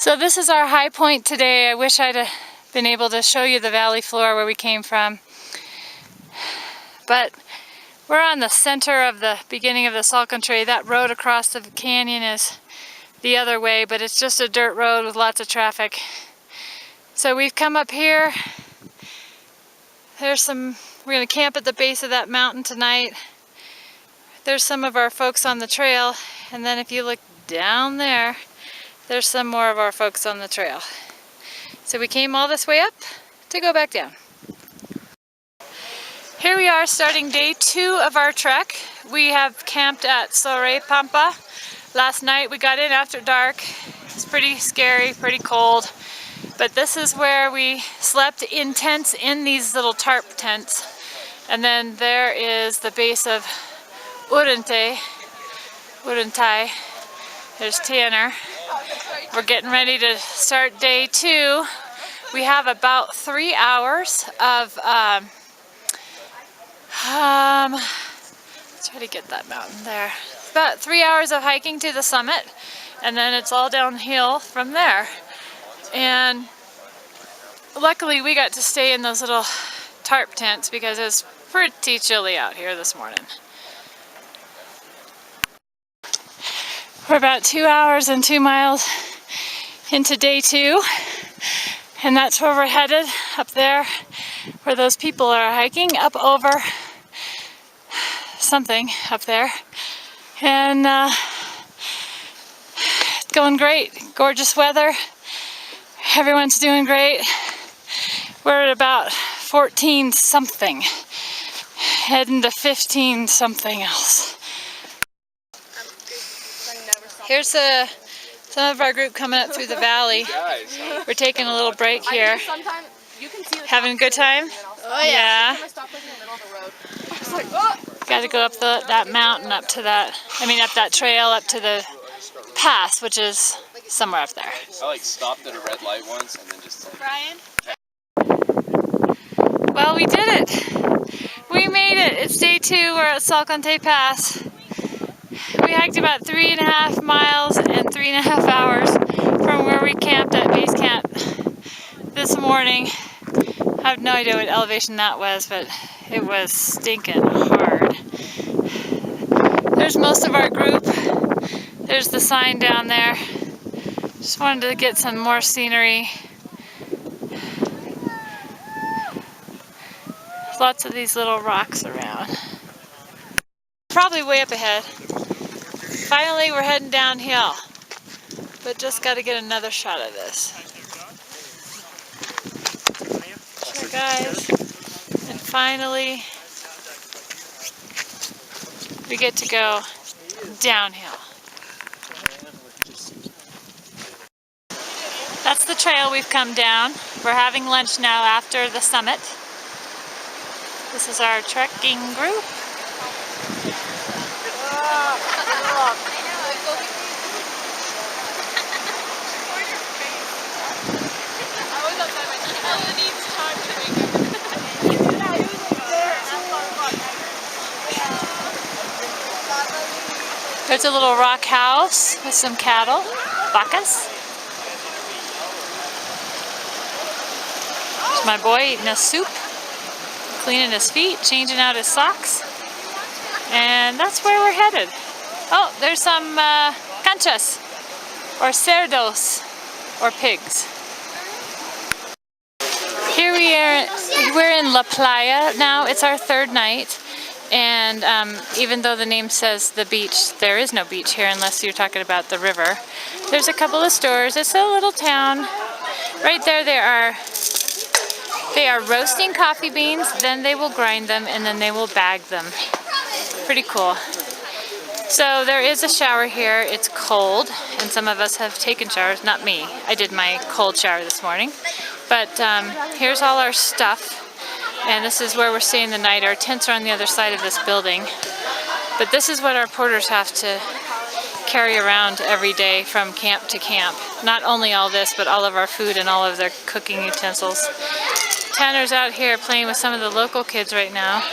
So this is our high point today. I wish I'd been able to show you the valley floor where we came from. But we're on the center of the beginning of the Salcantay. That road across the canyon is the other way, but it's just a dirt road with lots of traffic. So we've come up here. We're gonna camp at the base of that mountain tonight. There's some of our folks on the trail, and then if you look down there, there's some more of our folks on the trail. So we came all this way up to go back down. Here we are starting day 2 of our trek. We have camped at Pampa. Last night we got in after dark. It's pretty scary, pretty cold. But this is where we slept in tents, in these little tarp tents. And then there is the base of Urantay. There's Tanner. We're getting ready to start day 2. We have about 3 hours of, let's try to get that mountain there. About 3 hours of hiking to the summit, and then it's all downhill from there. And luckily we got to stay in those little tarp tents because it's pretty chilly out here this morning. We're about 2 hours and 2 miles into day 2, and that's where we're headed, up there where those people are hiking, up over something up there. And it's going great. Gorgeous weather. Everyone's doing great. We're at about 14 something, heading to 15 something else. Here's some of our group coming up through the valley. We're taking a little break here. Having a good time? Oh yeah. Got to go up that mountain, up to that, up that trail, up to the pass, which is somewhere up there. I stopped at a red light once and then just Brian? Well, we did it. We made it. It's day 2. We're at Salcantay Pass. We hiked about 3.5 miles and 3.5 hours from where we camped at base camp this morning. I have no idea what elevation that was, but it was stinking hard. There's most of our group. There's the sign down there. Just wanted to get some more scenery. Lots of these little rocks around. Probably way up ahead. Finally, we're heading downhill, but just got to get another shot of this. Sure, guys. And finally, we get to go downhill. That's the trail we've come down. We're having lunch now after the summit. This is our trekking group. There's a little rock house with some cattle, vacas. There's my boy eating a soup, cleaning his feet, changing out his socks. And that's where we're headed. Oh, there's some canchas, or cerdos, or pigs. Here we're in La Playa now. It's our 3rd night. And even though the name says the beach, there is no beach here unless you're talking about the river. There's a couple of stores. It's a little town. Right there they are roasting coffee beans, then they will grind them, and then they will bag them. Pretty cool. So there is a shower here. It's cold, and some of us have taken showers. Not me. I did my cold shower this morning. But here's all our stuff. And this is where we're staying the night. Our tents are on the other side of this building. But this is what our porters have to carry around every day from camp to camp. Not only all this, but all of our food and all of their cooking utensils. Tanner's out here playing with some of the local kids right now.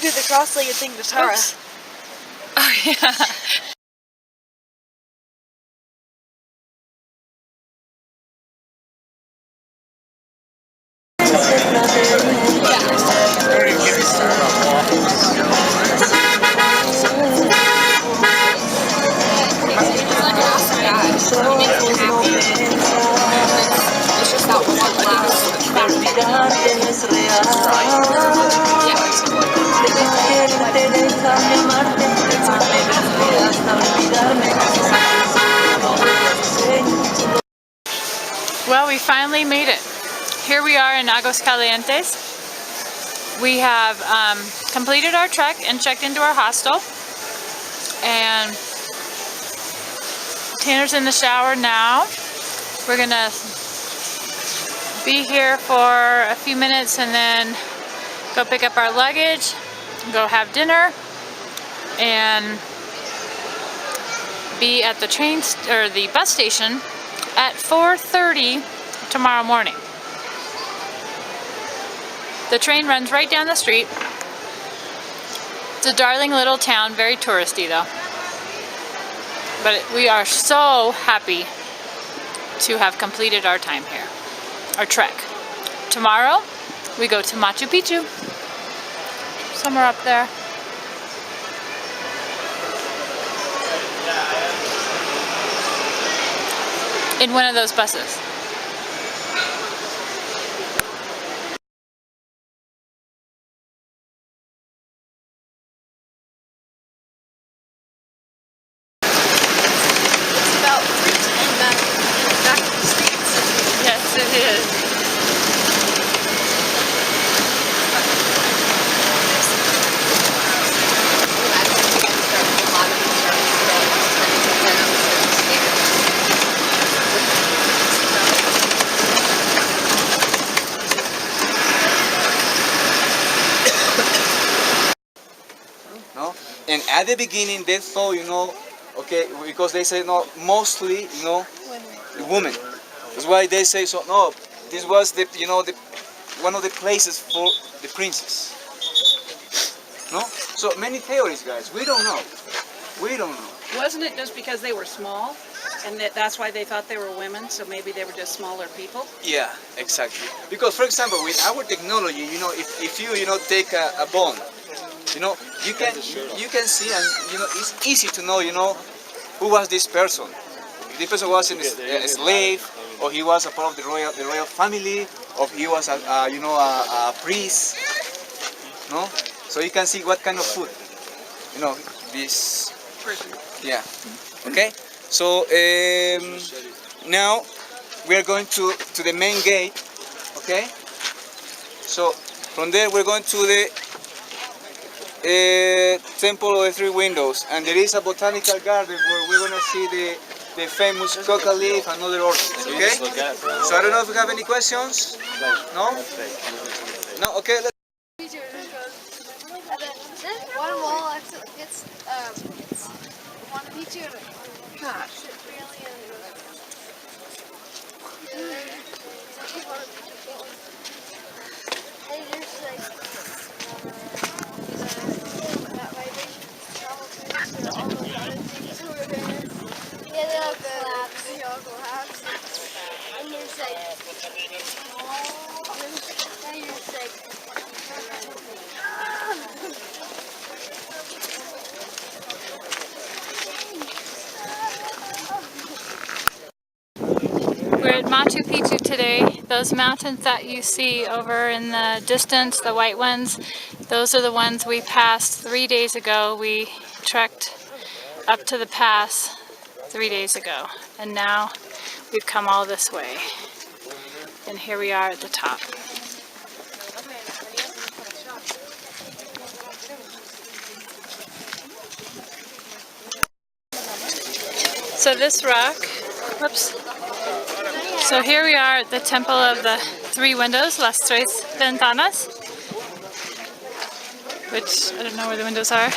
do the cross-legged thing to Tara. Oops. Oh yeah. Well, we finally made it. Here we are in Aguascalientes. We have completed our trek and checked into our hostel. And Tanner's in the shower now. We're gonna be here for a few minutes and then go pick up our luggage, go have dinner, and be at the the bus station at 4:30 tomorrow morning. The train runs right down the street. It's a darling little town, very touristy though. But we are so happy to have completed our time here, our trek. Tomorrow, we go to Machu Picchu, somewhere up there. In one of those buses. It's about 3:10 back in the States. Yes, it is. No? And at the beginning they thought, okay, because they say no, mostly, the women. That's why they say so. No, this was the one of the places for the princess. No, so many theories, guys. We don't know. We don't know. Wasn't it just because they were small, and that's why they thought they were women? So maybe they were just smaller people. Yeah, exactly. Because, for example, with our technology, if you take a bone, you can see, and it's easy to know, who was this person. If this person was a slave, or he was a part of the royal family, or he was a priest. No, so you can see what kind of food, this. Yeah. Okay. So now we are going to the main gate. Okay. So from there we're going to the Temple of the Three Windows, and there is a botanical garden where we're gonna see the famous coca leaf and other orchids. Okay. So I don't know if you have any questions. No. No. Okay. Let's One wall, it's one picture. Yeah, they all collapse. They all collapse. And there's like, then you're just like, We're at Machu Picchu today. Those mountains that you see over in the distance, the white ones, those are the ones we passed 3 days ago. We trekked up to the pass 3 days ago, and now we've come all this way. And here we are at the top. So this rock, whoops. So here we are at the Temple of the Three Windows, Las Tres Ventanas, which I don't know where the windows are.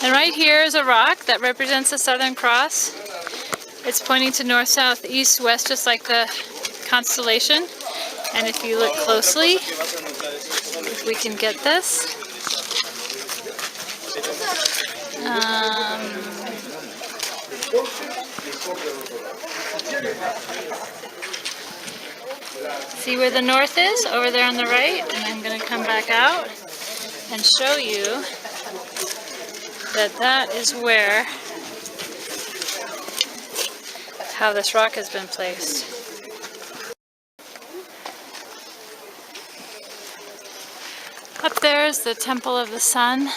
And right here is a rock that represents the Southern Cross. It's pointing to north, south, east, west, just like the constellation. And if you look closely, if we can get this, See where the north is? Over there on the right. And I'm going to come back out and show you that that is where how this rock has been placed. Up there is the Temple of the Sun,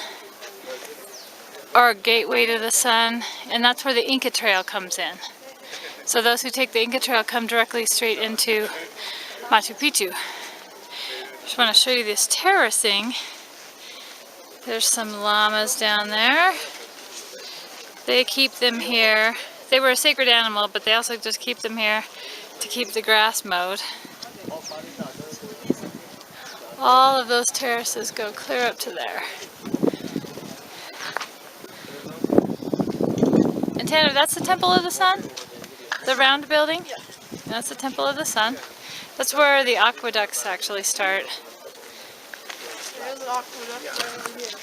or Gateway to the Sun, and that's where the Inca Trail comes in. So those who take the Inca Trail come directly straight into Machu Picchu. Just want to show you this terracing. There's some llamas down there. They keep them here. They were a sacred animal, but they also just keep them here to keep the grass mowed. All of those terraces go clear up to there. And Tanner, that's the Temple of the Sun? The round building? Yeah. That's the Temple of the Sun. That's where the aqueducts actually start. There's an aqueduct over here.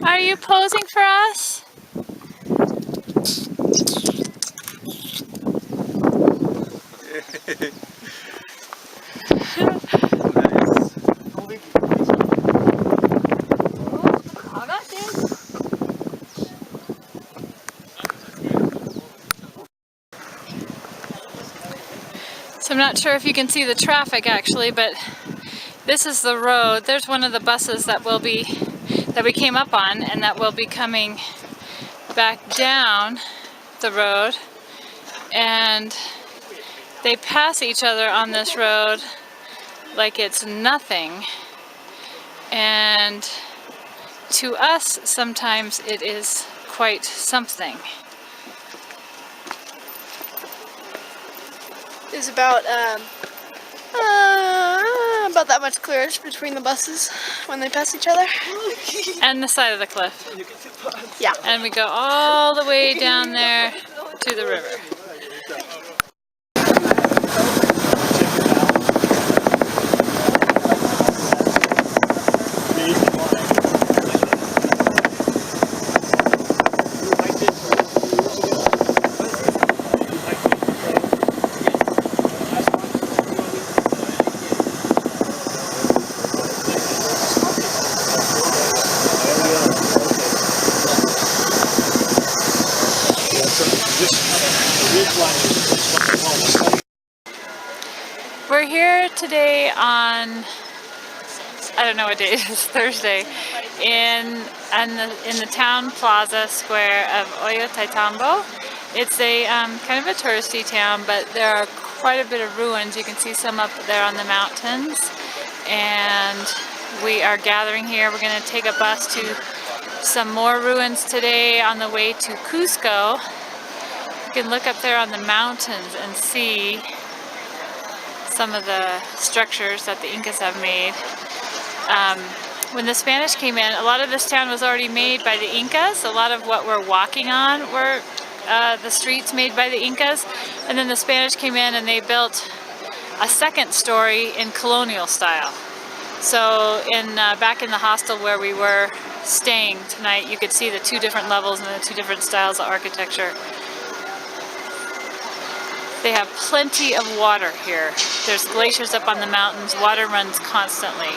Are you posing for us? So I'm not sure if you can see the traffic actually, but this is the road. There's one of the buses that we came up on, and that will be coming back down the road, and they pass each other on this road like it's nothing, and to us sometimes it is quite something. There's about that much clearance between the buses when they pass each other. And the side of the cliff. Yeah. And we go all the way down there to the river. We're here today on, I don't know what day it is, Thursday, in the town plaza square of Ollantaytambo. It's a kind of a touristy town, but there are quite a bit of ruins. You can see some up there on the mountains, and we are gathering here. We're going to take a bus to some more ruins today on the way to Cusco. You can look up there on the mountains and see some of the structures that the Incas have made. When the Spanish came in, a lot of this town was already made by the Incas. A lot of what we're walking on were the streets made by the Incas. And then the Spanish came in and they built a second story in colonial style. So back in the hostel where we were staying tonight, you could see the two different levels and the two different styles of architecture. They have plenty of water here. There's glaciers up on the mountains. Water runs constantly.